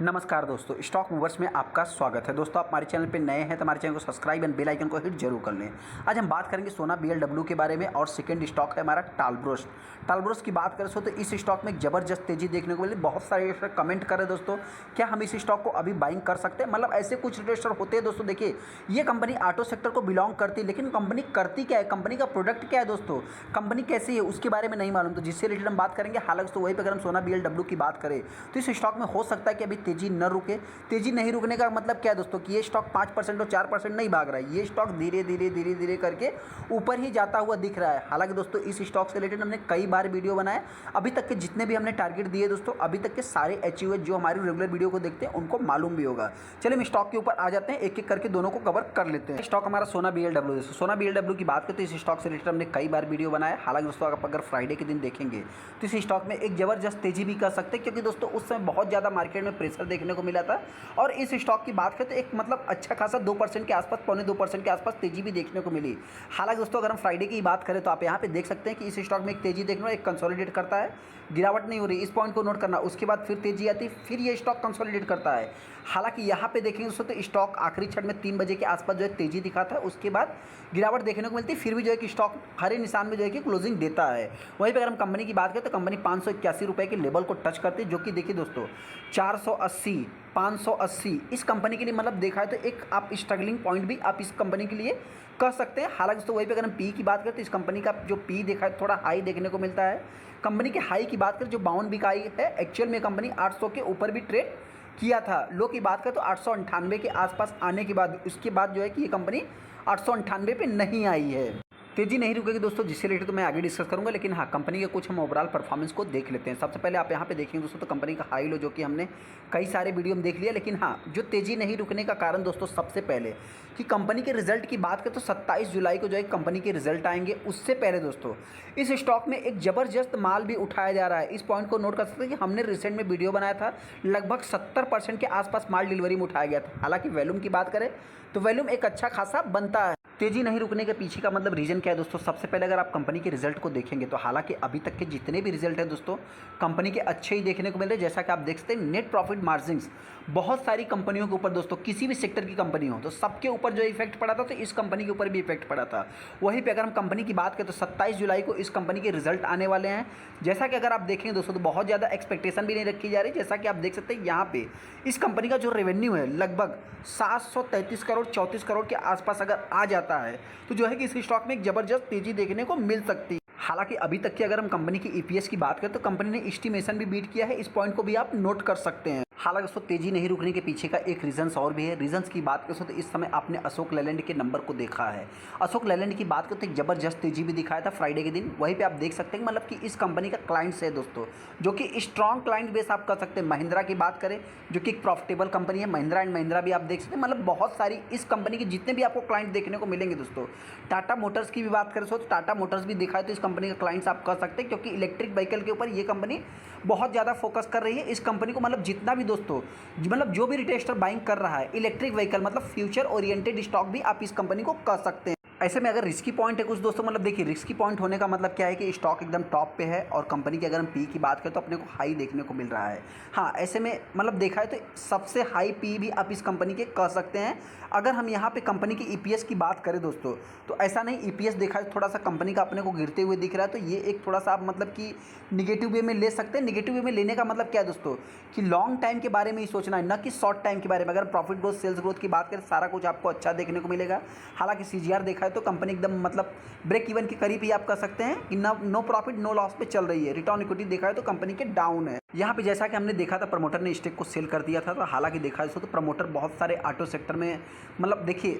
नमस्कार दोस्तों, stock movers में आपका स्वागत है। दोस्तों, आप हमारे चैनल पे नए हैं तो हमारे चैनल को सब्सक्राइब एंड बेल आइकन को हिट जरूर कर लें। आज हम बात करेंगे सोना बीएलडब्ल्यू के बारे में और सेकंड स्टॉक है हमारा टालब्रोस। टालब्रोस की बात करें तो इस स्टॉक में एक ज़बरदस्त तेजी देखने को मिली। बहुत सारे कमेंट कर रहे हैं दोस्तों, क्या हम इस स्टॉक को अभी बाइंग कर सकते हैं। मतलब ऐसे कुछ इन्वेस्टर होते हैं दोस्तों। देखिए, ये कंपनी ऑटो सेक्टर को बिलोंग करती है, लेकिन कंपनी करती क्या है, कंपनी का प्रोडक्ट क्या है दोस्तों, कंपनी कैसी है उसके बारे में नहीं मालूम। तो जिससे रिलेटेड हम बात करेंगे। हालांकि तो वहीं पर अगर हम सोना बीएलडब्ल्यू की बात करें तो इस स्टॉक में हो सकता है कि अभी तेजी न रुके। तेजी नहीं रुकने का मतलब क्या है दोस्तों कि ये स्टॉक 5% और 4% नहीं भाग रहा है। ये स्टॉक धीरे धीरे करके ऊपर ही जाता हुआ दिख रहा है। हालांकि दोस्तों, इस स्टॉक से रिलेटेड हमने कई बार वीडियो बनाए। अभी तक के जितने भी हमने टारगेट दिए दोस्तों, अभी तक के सारे अचीव हुए। जो हमारी रेगुलर वीडियो को देखते हैं उनको मालूम भी होगा। चलिए हम स्टॉक के ऊपर आ जाते हैं, एक एक करके दोनों को कवर कर लेते हैं। स्टॉक हमारा सोना बीएलडब्ल्यू। दोस्तों, सोना बीएलडब्ल्यू की बात करते हैं, इस स्टॉक से रिलेटेड हमने कई बार वीडियो बनाया। हालांकि दोस्तों, आप अगर फ्राइडे के दिन देखेंगे तो इस स्टॉक में एक जबरदस्त तेजी भी कर सकते हैं, क्योंकि दोस्तों उस समय बहुत ज़्यादा मार्केट में प्रेशर देखने को मिला था। और इस स्टॉक की बात करें तो एक मतलब अच्छा खासा 2% के आसपास, पौने 2% के आसपास तेजी भी देखने को मिली। हालांकि दोस्तों, अगर हम फ्राइडे की बात करें तो आप यहाँ पे देख सकते हैं कि इस स्टॉक में एक तेजी देखने को, एक कंसोलिडेट करता है, गिरावट नहीं हो रही, इस पॉइंट को नोट करना। उसके बाद फिर तेजी आती है, फिर ये स्टॉक कंसोलिडेट करता है। हालांकि यहाँ पे देखेंगे दोस्तों तो स्टॉक आखिरी क्षण में 3 बजे के आसपास जो है तेजी दिखाता है, उसके बाद गिरावट देखने को मिलती है। फिर भी जो है कि स्टॉक हरे निशान में जो है कि क्लोजिंग देता है। वहीं पर अगर हम कंपनी की बात करें तो कंपनी 581 रुपये के लेवल को टच करती है, जो कि देखिए दोस्तों 480, 580 इस कंपनी के लिए मतलब देखा है तो एक आप स्ट्रगलिंग पॉइंट भी आप इस कंपनी के लिए कह सकते हैं। हालांकि दोस्तों, वहीं पे अगर हम पी की बात करें तो इस कंपनी का जो पी देखा है थोड़ा हाई देखने को मिलता है। कंपनी के हाई की बात करें जो 52 बिकाई है, एक्चुअल में कंपनी 800 के ऊपर भी ट्रेड किया था। लो की बात करें तो 898 के आसपास आने के बाद, उसके बाद जो है कि ये कंपनी 898 पे नहीं आई है। तेजी नहीं रुकेगी दोस्तों, जिससे रिलेटेड तो मैं आगे डिस्कस करूंगा। लेकिन हाँ, कंपनी के कुछ हम ओवरऑल परफॉर्मेंस को देख लेते हैं। सबसे पहले आप यहाँ पे देखेंगे दोस्तों तो कंपनी का हाई लो जो कि हमने कई सारे वीडियो में देख लिया। लेकिन हाँ, जो तेजी नहीं रुकने का कारण दोस्तों, सबसे पहले कि कंपनी के रिजल्ट की बात करें तो 27 जुलाई को जो है कंपनी के रिजल्ट आएंगे। उससे पहले दोस्तों इस स्टॉक में एक ज़बरदस्त माल भी उठाया जा रहा है। इस पॉइंट को नोट कर सकते हैं कि हमने रिसेंट में वीडियो बनाया था, लगभग 70% के आसपास माल डिलीवरी में उठाया गया था। हालांकि वॉल्यूम की बात करें तो वॉल्यूम एक अच्छा खासा बनता है। तेजी नहीं रुकने के पीछे का मतलब रीजन क्या है दोस्तों, सबसे पहले अगर आप कंपनी के रिजल्ट को देखेंगे तो हालांकि अभी तक के जितने भी रिजल्ट हैं दोस्तों, कंपनी के अच्छे ही देखने को मिल रहे हैं। जैसा कि आप देख सकते हैं, नेट प्रॉफिट मार्जिन्स बहुत सारी कंपनियों के ऊपर दोस्तों, किसी भी सेक्टर की कंपनी हो तो सबके ऊपर जो इफेक्ट पड़ा था, तो इस कंपनी के ऊपर भी इफेक्ट पड़ा था। वहीं पर अगर हम कंपनी की बात करें तो 27 जुलाई को इस कंपनी के रिजल्ट आने वाले हैं। जैसा कि अगर आप देखेंगे दोस्तों तो बहुत ज़्यादा एक्सपेक्टेशन भी नहीं रखी जा रही। जैसा कि आप देख सकते हैं यहाँ पे इस कंपनी का जो रेवेन्यू है लगभग 733 करोड़ 34 करोड़ के आसपास अगर आ जाता है तो जो है कि इस स्टॉक में एक जबरदस्त तेजी देखने को मिल सकती है। हालांकि अभी तक की अगर हम कंपनी की ईपीएस की बात करें तो कंपनी ने एस्टिमेशन भी बीट किया है। इस पॉइंट को भी आप नोट कर सकते हैं। हालांकि दोस्तों, तेजी नहीं रुकने के पीछे का एक रीजंस और भी है। रीजंस की बात करें तो इस समय आपने अशोक लेलैंड के नंबर को देखा है। अशोक लेलैंड की बात करें तो एक जबरदस्त तेजी भी दिखाया था फ्राइडे के दिन। वहीं पे आप देख सकते हैं मतलब कि इस कंपनी का क्लाइंट्स है दोस्तों, जो कि स्ट्रॉन्ग क्लाइंट बेस आप कर सकते हैं। महिंद्रा की बात करें जो कि एक प्रॉफिटेबल कंपनी है, महिंद्रा एंड महिंद्रा भी आप देख सकते हैं। मतलब बहुत सारी इस कंपनी के जितने भी आपको क्लाइंट देखने को मिलेंगे दोस्तों। टाटा मोटर्स की भी बात करें तो टाटा मोटर्स भी दिखा है तो इस कंपनी का क्लाइंट्स आप कर सकते हैं, क्योंकि इलेक्ट्रिक व्हीकल के ऊपर ये कंपनी बहुत ज़्यादा फोकस कर रही है। इस कंपनी को मतलब जितना भी दोस्तों मतलब जो भी रिटेलर बाइंग कर रहा है इलेक्ट्रिक व्हीकल, मतलब फ्यूचर ओरिएंटेड स्टॉक भी आप इस कंपनी को कर सकते हैं। ऐसे में अगर रिस्की पॉइंट है कुछ दोस्तों, मतलब देखिए रिस्की पॉइंट होने का मतलब क्या है कि स्टॉक एकदम टॉप पे है और कंपनी की अगर हम पी की बात करें तो अपने को हाई देखने को मिल रहा है। हाँ, ऐसे में मतलब देखा है तो सबसे हाई पी भी आप इस कंपनी के कह सकते हैं। अगर हम यहाँ पे कंपनी की ईपीएस की बात करें दोस्तों तो ऐसा नहीं, ईपीएस देखा है थोड़ा सा कंपनी का अपने को गिरते हुए दिख रहा है, तो ये एक थोड़ा सा आप मतलब कि निगेटिव वे में ले सकते हैं। निगेटिव वे में लेने का मतलब क्या है दोस्तों कि लॉन्ग टाइम के बारे में ही सोचना है, न कि शॉर्ट टाइम के बारे में। अगर प्रॉफिट ग्रोथ सेल्स ग्रोथ की बात करें सारा कुछ आपको अच्छा देखने को मिलेगा। हालांकि सीजीआर देखा है तो कंपनी एकदम मतलब ब्रेक इवन के करीब ही आप कह सकते हैं कि नो प्रॉफिट नो लॉस पे चल रही है। रिटर्न इक्विटी देखा है तो कंपनी के डाउन है। यहाँ पे जैसा कि हमने देखा था प्रमोटर ने स्टेक को सेल कर दिया था। तो हालांकि देखा है तो प्रमोटर बहुत सारे ऑटो सेक्टर में मतलब देखिए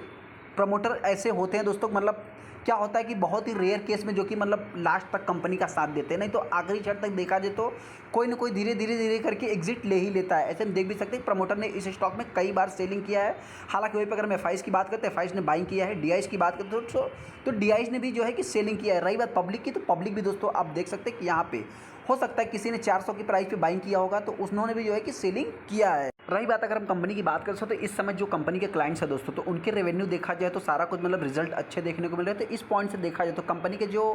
प्रमोटर ऐसे होते हैं दोस्तों, मतलब क्या होता है कि बहुत ही रेयर केस में जो कि मतलब लास्ट तक कंपनी का साथ देते हैं, नहीं तो आखिरी क्षण तक देखा जाए तो कोई ना कोई धीरे धीरे करके एग्जिट ले ही लेता है। ऐसे हम देख भी सकते हैं प्रमोटर ने इस स्टॉक में कई बार सेलिंग किया है। हालांकि वहीं पर अगर हम एफआईज की बात करते हैं एफआईज ने बाइंग किया है। डीआईज की बात करते तो डीआईज ने भी जो है कि सेलिंग किया है। रही बात पब्लिक की, तो पब्लिक भी दोस्तों आप देख सकते हैं कि यहाँ पे हो सकता है किसी ने 400 की प्राइस पे बाइंग किया होगा तो उन्होंने भी जो है कि सेलिंग किया है। रही बात अगर हम कंपनी की बात करें तो इस समय जो कंपनी के क्लाइंट्स हैं दोस्तों, तो उनके रेवेन्यू देखा जाए तो सारा कुछ मतलब रिजल्ट अच्छे देखने को मिल रहे हैं। तो इस पॉइंट से देखा जाए तो कंपनी के जो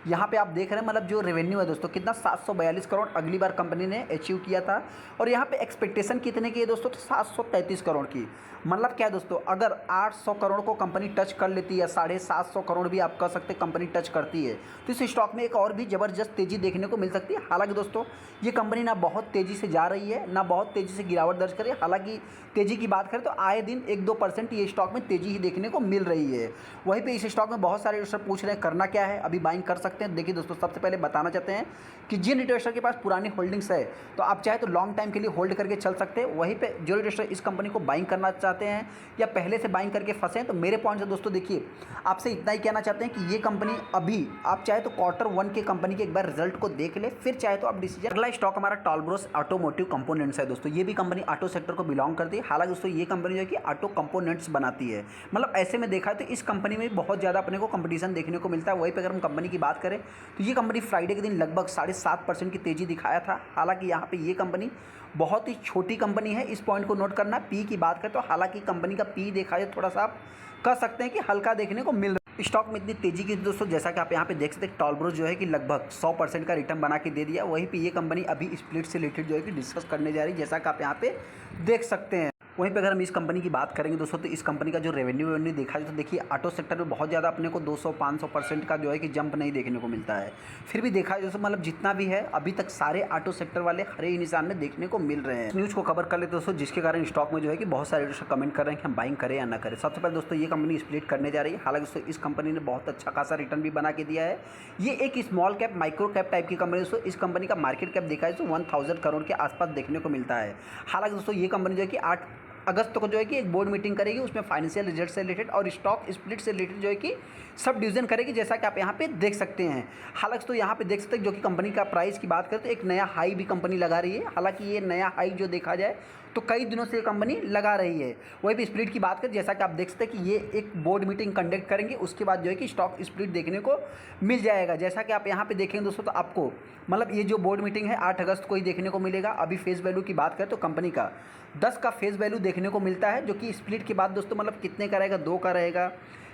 यहाँ पे आप देख रहे हैं मतलब जो रेवेन्यू है दोस्तों कितना 742 करोड़ अगली बार कंपनी ने अचीव किया था। और यहाँ पे एक्सपेक्टेशन कितने की है दोस्तों, तो 733 करोड़ की। मतलब क्या है दोस्तों, अगर 800 करोड़ को कंपनी टच कर लेती है, 750 करोड़ भी आप कह सकते हैं कंपनी टच करती है, तो इस स्टॉक में एक और भी ज़बरदस्त तेज़ी देखने को मिल सकती है। हालांकि दोस्तों ये कंपनी ना बहुत तेज़ी से जा रही है, ना बहुत तेज़ी से गिरावट दर्ज करे। हालांकि तेज़ी की बात करें तो आए दिन 1-2% ये स्टॉक में तेज़ी ही देखने को मिल रही है। वहीं पे इस स्टॉक में बहुत सारे इन्वेस्टर पूछ रहे हैं करना क्या है, अभी बाइंग कर सकते हैं। देखिए दोस्तों, सबसे पहले बताना चाहते हैं कि जिन इन्वेस्टर के पास पुरानी होल्डिंग्स है तो आप चाहे तो लॉन्ग टाइम के लिए होल्ड करके चल सकते हैं। वहीं पे जो इन्वेस्टर इस कंपनी को बाइंग करना चाहते हैं या पहले से बाइंग करके फंसे हैं, तो मेरे पॉइंट से दोस्तों देखिए आपसे इतना ही कहना चाहते हैं कि ये कंपनी अभी आप चाहे तो Q1 के कंपनी के एक बार रिजल्ट को देख ले, फिर चाहे तो आप डिसीजन। अगला स्टॉक हमारा टालब्रोस ऑटोमोटिव कंपोनेंट्स है दोस्तों। ये भी कंपनी ऑटो सेक्टर को बिलोंग करती है। हालांकि दोस्तों ये कंपनी जो है कि ऑटो कंपोनेंट्स बनाती है। मतलब ऐसे में देखा तो इस कंपनी में बहुत ज़्यादा अपने को कंपटीशन देखने को मिलता है। वहीं पर अगर हम कंपनी की बात करें तो ये कंपनी फ्राइडे के दिन लगभग 7.5% की तेज़ी दिखाया था। हालांकि यहाँ पे ये कंपनी बहुत ही छोटी कंपनी है, इस पॉइंट को नोट करना। पी की बात करें तो हालांकि कंपनी का पी देखा जाए थोड़ा सा आप कह सकते हैं कि हल्का देखने को मिल रहा है। स्टॉक में इतनी तेजी की दोस्तों, जैसा कि आप यहाँ पे देख सकते हैं टालब्रोस जो है कि लगभग 100% का रिटर्न बना के दे दिया। वहीं पे ये कंपनी अभी स्प्लिट से रिलेटेड जो है कि डिस्कस करने जा रही है, जैसा कि आप यहाँ पे देख सकते हैं। वहीं पे अगर हम इस कंपनी की बात करेंगे दोस्तों, तो इस कंपनी का जो रेवेन्यू देखा जाए तो देखिए ऑटो सेक्टर में बहुत ज़्यादा अपने को 200-500% का जो है कि जंप नहीं देखने को मिलता है। फिर भी देखा जाए दोस्तों मतलब जितना भी है अभी तक सारे ऑटो सेक्टर वाले हरे ही निशान में देखने को मिल रहे हैं। न्यूज़ को कवर कर लेते दोस्तों, जिसके कारण स्टॉक में जो है कि बहुत सारे दोस्तों कमेंट कर रहे हैं कि हम बाइंग करें या ना करें। सबसे पहले दोस्तों ये कंपनी स्प्लिट करने जा रही है। हालांकि दोस्तों इस कंपनी ने बहुत अच्छा खासा रिटर्न भी बना के दिया है। ये एक small cap micro cap type की कंपनी दोस्तों। इस कंपनी का मार्केट कैप देखा जाए तो 1000 करोड़ के आसपास देखने को मिलता है। हालांकि दोस्तों ये कंपनी जो है कि 8 अगस्त को जो है कि एक बोर्ड मीटिंग करेगी, उसमें फाइनेंशियल रिजल्ट से रिलेटेड और स्टॉक स्प्लिट से रिलेटेड जो है कि सब डिवीजन करेगी, जैसा कि आप यहाँ पे देख सकते हैं। हालांकि तो यहाँ पे देख सकते हैं जो कि कंपनी का प्राइस की बात करें तो एक नया हाई भी कंपनी लगा रही है। हालांकि ये नया हाई जो देखा जाए तो कई दिनों से ये कंपनी लगा रही है। वही भी स्प्लिट की बात करें, जैसा कि आप देख सकते हैं कि ये एक बोर्ड मीटिंग कंडक्ट करेंगे, उसके बाद जो है कि स्टॉक स्प्लिट देखने को मिल जाएगा। जैसा कि आप यहाँ पे देखेंगे दोस्तों, तो आपको मतलब ये जो बोर्ड मीटिंग है 8 अगस्त को ही देखने को मिलेगा। अभी फेस वैल्यू की बात करें तो कंपनी का 10 का फेस वैल्यू देखने को मिलता है, जो कि स्प्लिट के बाद दोस्तों मतलब कितने का रहेगा, 2 का रहेगा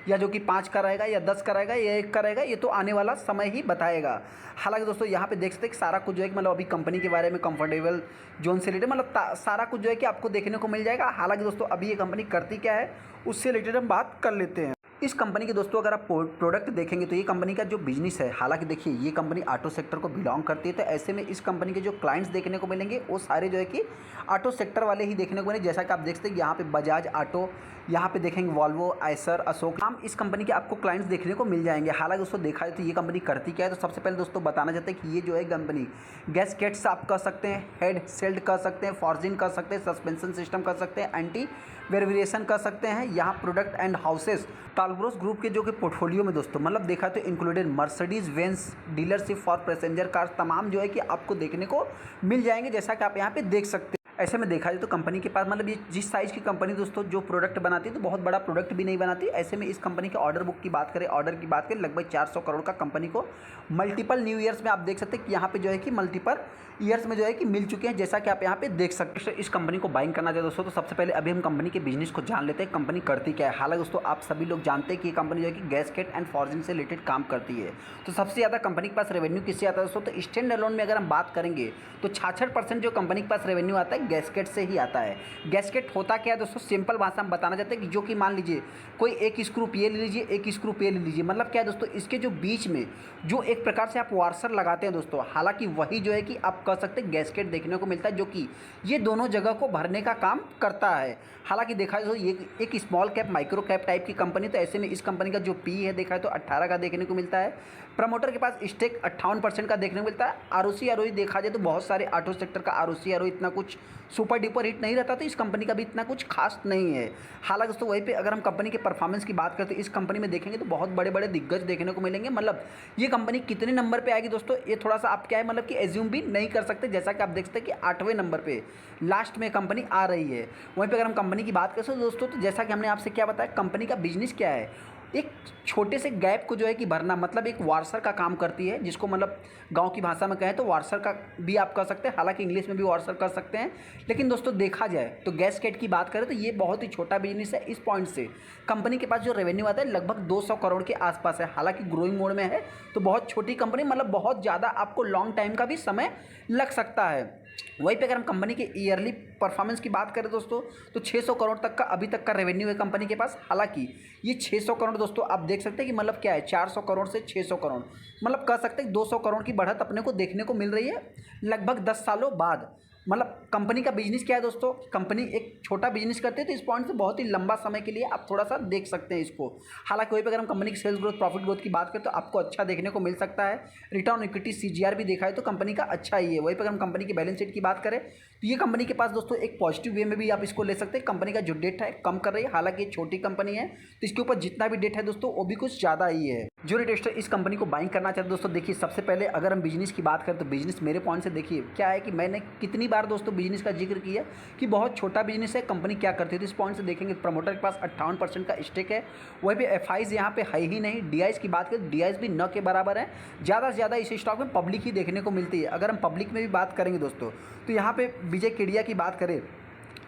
या जो कि 5 का रहेगा या 10 का रहेगा या 1 का रहेगा, ये तो आने वाला समय ही बताएगा। हालांकि दोस्तों यहाँ पे देख सकते हैं कि सारा कुछ जो है कि मतलब अभी कंपनी के बारे में कंफर्टेबल जोन से रिलेटेड मतलब सारा कुछ जो है कि आपको देखने को मिल जाएगा। हालांकि दोस्तों अभी ये कंपनी करती क्या है उससे रिलेटेड हम बात कर लेते हैं। इस कंपनी के दोस्तों अगर आप प्रोडक्ट देखेंगे तो ये कंपनी का जो बिजनेस है, हालांकि देखिए ये कंपनी ऑटो सेक्टर को बिलोंग करती है, तो ऐसे में इस कंपनी के जो क्लाइंट्स देखने को मिलेंगे वो सारे जो है कि ऑटो सेक्टर वाले ही देखने को मिलेंगे। जैसा कि आप देख सकते हैं यहाँ पे बजाज ऑटो, यहाँ पे देखेंगे वॉल्वो, आयसर, अशोक, नाम इस कंपनी के आपको क्लाइंट्स देखने को मिल जाएंगे। हालांकि दोस्तों देखा जाए तो ये कंपनी करती क्या है, तो सबसे पहले दोस्तों बताना चाहते हैं कि ये जो है कंपनी गैसकेट्स आप कह सकते हैं, हेड सेल्ड कह सकते हैं, फॉर्जिन कह सकते हैं, सस्पेंशन सिस्टम कह सकते हैं, एंटी वेरिएशन कर सकते हैं। यहाँ product and houses Talbros group के जो कि पोर्टफोलियो में दोस्तों मतलब देखा तो included Mercedes Benz dealership for passenger car तमाम जो है कि आपको देखने को मिल जाएंगे, जैसा कि आप यहाँ पे देख सकते हैं। ऐसे में देखा जाए तो कंपनी के पास मतलब ये जिस साइज़ की कंपनी दोस्तों जो प्रोडक्ट बनाती है तो बहुत बड़ा प्रोडक्ट भी नहीं बनाती। ऐसे में इस कंपनी के ऑर्डर बुक की बात करें, ऑर्डर की बात करें लगभग 400 करोड़ का कंपनी को मल्टीपल न्यू ईयर्स में आप देख सकते हैं कि यहाँ पे जो है कि मल्टीपल ईयर्स में जो है कि मिल चुके हैं, जैसा कि आप यहाँ पे देख सकते हैं। इस कंपनी को बाइंग करना चाहिए दोस्तों, तो सबसे पहले अभी हम कंपनी के बिजनेस को जान लेते हैं, कंपनी करती क्या है। हालांकि दोस्तों आप सभी लोग जानते हैं कि ये कंपनी जो है कि गैसकेट एंड फॉर्जिन से रिलेटेड काम करती है। तो सबसे ज़्यादा कंपनी के पास रेवेन्यू किससे आता है दोस्तों, तो स्टैंड अलोन में अगर हम बात करेंगे तो 66% जो कंपनी के पास रेवेन्यू आता है गैसकेट से ही आता है। गैसकेट होता क्या है दोस्तों, सिंपल भाषा में बताना चाहते हैं कि जो कि मान लीजिए कोई एक स्क्रू ये ले लीजिए, एक स्क्रू ये ले लीजिए, मतलब क्या है दोस्तों इसके जो बीच में जो एक प्रकार से आप वार्सर लगाते हैं दोस्तों, हालांकि वही जो है कि आप कह सकते हैं गैसकेट देखने को मिलता है, जो कि ये दोनों जगह को भरने का काम करता है। हालांकि देखा जाए तो ये एक small cap micro cap type की कंपनी, तो ऐसे में इस कंपनी का जो पी है देखा है तो 18 का देखने को मिलता है। प्रमोटर के पास स्टेक 58% का देखने को मिलता है। आरओसी आरओई देखा जाए तो बहुत सारे ऑटो सेक्टर का आरओसी आरओई इतना कुछ सुपर डुपर हिट नहीं रहता, तो इस कंपनी का भी इतना कुछ खास नहीं है। हालांकि दोस्तों वहीं पे अगर हम कंपनी के परफॉर्मेंस की बात करते हैं, इस कंपनी में देखेंगे तो बहुत बड़े बड़े दिग्गज देखने को मिलेंगे। मतलब ये कंपनी कितने नंबर पे आएगी दोस्तों, ये थोड़ा सा आप क्या है मतलब कि एज्यूम भी नहीं कर सकते, जैसा कि आप देख सकते हैं कि 8वें नंबर पे लास्ट में कंपनी आ रही है। वहीं पर अगर हम कंपनी की बात करें तो दोस्तों, तो जैसा कि हमने आपसे क्या बताया कंपनी का बिजनेस क्या है, एक छोटे से गैप को जो है कि भरना, मतलब एक वार्सर का काम करती है, जिसको मतलब गांव की भाषा में कहें तो वार्सर का भी आप कर सकते हैं, हालांकि इंग्लिश में भी वार्सर कर सकते हैं। लेकिन दोस्तों देखा जाए तो गैसकेट की बात करें तो ये बहुत ही छोटा बिजनेस है। इस पॉइंट से कंपनी के पास जो रेवेन्यू आता है लगभग 200 करोड़ के आसपास है, हालांकि ग्रोइंग मोड में है, तो बहुत छोटी कंपनी, मतलब बहुत ज़्यादा आपको लॉन्ग टाइम का भी समय लग सकता है। वहीं पे अगर हम कंपनी के ईयरली परफॉर्मेंस की बात करें दोस्तों, तो 600 करोड़ तक का अभी तक का रेवेन्यू है कंपनी के पास। हालांकि ये 600 करोड़ दोस्तों आप देख सकते हैं कि मतलब क्या है, 400 करोड़ से 600 करोड़, मतलब कह सकते हैं 200 करोड़ की बढ़त अपने को देखने को मिल रही है लगभग 10 सालों बाद। मतलब कंपनी का बिजनेस क्या है दोस्तों, कंपनी एक छोटा बिजनेस करते हैं, तो इस पॉइंट से बहुत ही लंबा समय के लिए आप थोड़ा सा देख सकते हैं इसको। हालांकि वहीं पर अगर हम कंपनी की सेल्स ग्रोथ, प्रॉफिट ग्रोथ की बात करें तो आपको अच्छा देखने को मिल सकता है। रिटर्न ऑन इक्विटी CGR भी देखा है तो कंपनी का अच्छा ही है। वहीं पर अगर हम कंपनी की बैलेंस शीट की बात करें तो ये कंपनी के पास दोस्तों एक पॉजिटिव वे में भी आप इसको ले सकते हैं। कंपनी का जो डेट है कम कर रही है, हालांकि ये छोटी कंपनी है तो इसके ऊपर जितना भी डेट है दोस्तों वो भी कुछ ज़्यादा ही है। जो इन्वेस्टर इस कंपनी को बाइंग करना चाहते हैं दोस्तों, देखिए सबसे पहले अगर हम बिजनेस की बात करें तो बिजनेस मेरे पॉइंट से देखिए क्या है कि मैंने कितनी बार दोस्तों बिजनेस का जिक्र किया कि बहुत छोटा बिजनेस है। कंपनी क्या करती है तो इस पॉइंट से देखेंगे, प्रमोटर के पास 58% का स्टेक है। वहीं पे FIs यहाँ पे है ही नहीं। DIs की बात करें, DIs भी न के बराबर है। ज़्यादा से ज़्यादा इस स्टॉक में पब्लिक ही देखने को मिलती है। अगर हम पब्लिक में भी बात करेंगे दोस्तों, तो यहाँ पे विजय केडिया की बात करें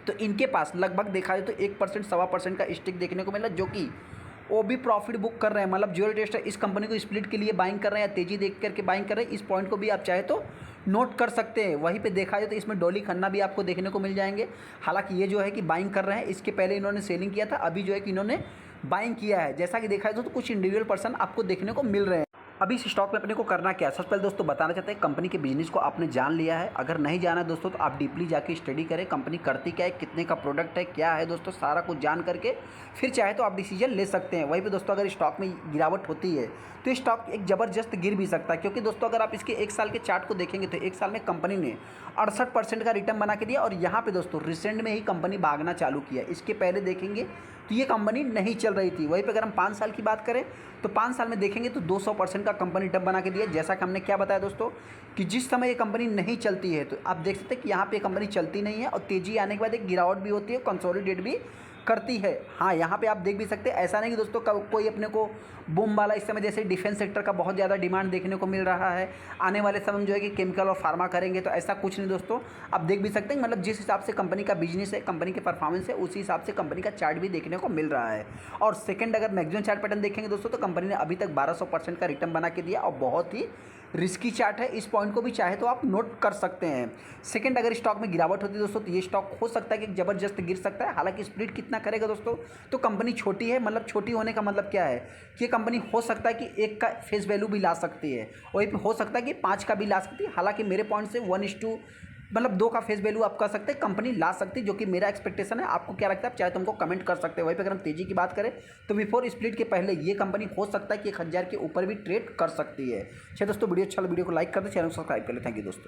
तो इनके पास लगभग देखा जाए तो 1% 1.25% का स्टेक देखने को मिला, जो कि वो भी प्रॉफिट बुक कर रहे हैं। मतलब जो इन्वेस्टर इस कंपनी को स्प्लिट के लिए बाइंग कर रहे हैं या तेजी देख करके बाइंग कर रहे हैं, इस पॉइंट को भी आप चाहे तो नोट कर सकते हैं। वहीं पे देखा जाए तो इसमें डॉली खन्ना भी आपको देखने को मिल जाएंगे। हालांकि ये जो है कि बाइंग कर रहे हैं, इसके पहले इन्होंने सेलिंग किया था, अभी जो है कि इन्होंने बाइंग किया है। जैसा कि देखा जाए तो कुछ इंडिविजुअल पर्सन आपको देखने को मिल रहे हैं। अभी इस स्टॉक में अपने को करना क्या है, सबसे पहले दोस्तों बताना चाहते हैं कंपनी के बिजनेस को आपने जान लिया है। अगर नहीं जाना है दोस्तों तो आप डीपली जाके स्टडी करें, कंपनी करती क्या है, कितने का प्रोडक्ट है, क्या है दोस्तों, सारा कुछ जान करके फिर चाहे तो आप डिसीजन ले सकते हैं। वहीं पे दोस्तों अगर स्टॉक में गिरावट होती है तो स्टॉक एक ज़बरदस्त गिर भी सकता है, क्योंकि दोस्तों अगर आप इसके 1 साल के चार्ट को देखेंगे तो 1 साल में कंपनी ने 68% का रिटर्न बना के दिया। और यहाँ पे दोस्तों रिसेंट में ही कंपनी भागना चालू किया। इसके पहले देखेंगे तो ये कंपनी नहीं चल रही थी। वहीं पे अगर हम 5 साल की बात करें तो 5 साल में देखेंगे तो 200% का कंपनी रिटर्न बना के दिया। जैसा कि हमने क्या बताया दोस्तों कि जिस समय ये कंपनी नहीं चलती है तो आप देख सकते हैं कि यहाँ पे कंपनी चलती नहीं है और तेज़ी आने के बाद एक गिरावट भी होती है, कंसोलिडेट भी करती है। हाँ, यहाँ पे आप देख भी सकते हैं, ऐसा नहीं कि दोस्तों कोई अपने को बूम वाला, इस समय जैसे डिफेंस सेक्टर का बहुत ज़्यादा डिमांड देखने को मिल रहा है, आने वाले समय जो है कि केमिकल और फार्मा करेंगे, तो ऐसा कुछ नहीं दोस्तों। आप देख भी सकते हैं, मतलब जिस हिसाब से कंपनी का बिजनेस है, कंपनी के परफॉर्मेंस है, उसी हिसाब से कंपनी का चार्ट भी देखने को मिल रहा है। और सेकंड अगर मैक्सिमम चार्ट पैटर्न देखेंगे दोस्तों, तो कंपनी ने अभी तक 1200% का रिटर्न बना के दिया और बहुत ही रिस्की चार्ट है। इस पॉइंट को भी चाहे तो आप नोट कर सकते हैं। सेकंड, अगर स्टॉक में गिरावट होती है दोस्तों तो ये स्टॉक हो सकता है कि ज़बरदस्त गिर सकता है। हालांकि स्प्लिट कितना करेगा दोस्तों, तो कंपनी छोटी है, मतलब छोटी होने का मतलब क्या है कि ये कंपनी हो सकता है कि 1 का फेस वैल्यू भी ला सकती है, वहीं पे हो सकता है कि 5 का भी ला सकती है। हालांकि मेरे पॉइंट से 1:2 मतलब 2 का फेस वैल्यू आप कर सकते हैं, कंपनी ला सकती है, जो कि मेरा एक्सपेक्टेशन है। आपको क्या लगता है, आप चाहे तो हमको कमेंट कर सकते हैं। वहीं पे अगर हम तेजी की बात करें तो बिफोर स्प्लिट के पहले ये कंपनी हो सकता है कि 1000 के ऊपर भी ट्रेड कर सकती है। चलिए दोस्तों, वीडियो अच्छा लगा वीडियो को लाइक कर दें, चैनल को सब्सक्राइब कर ले। थैंक यू दोस्तों।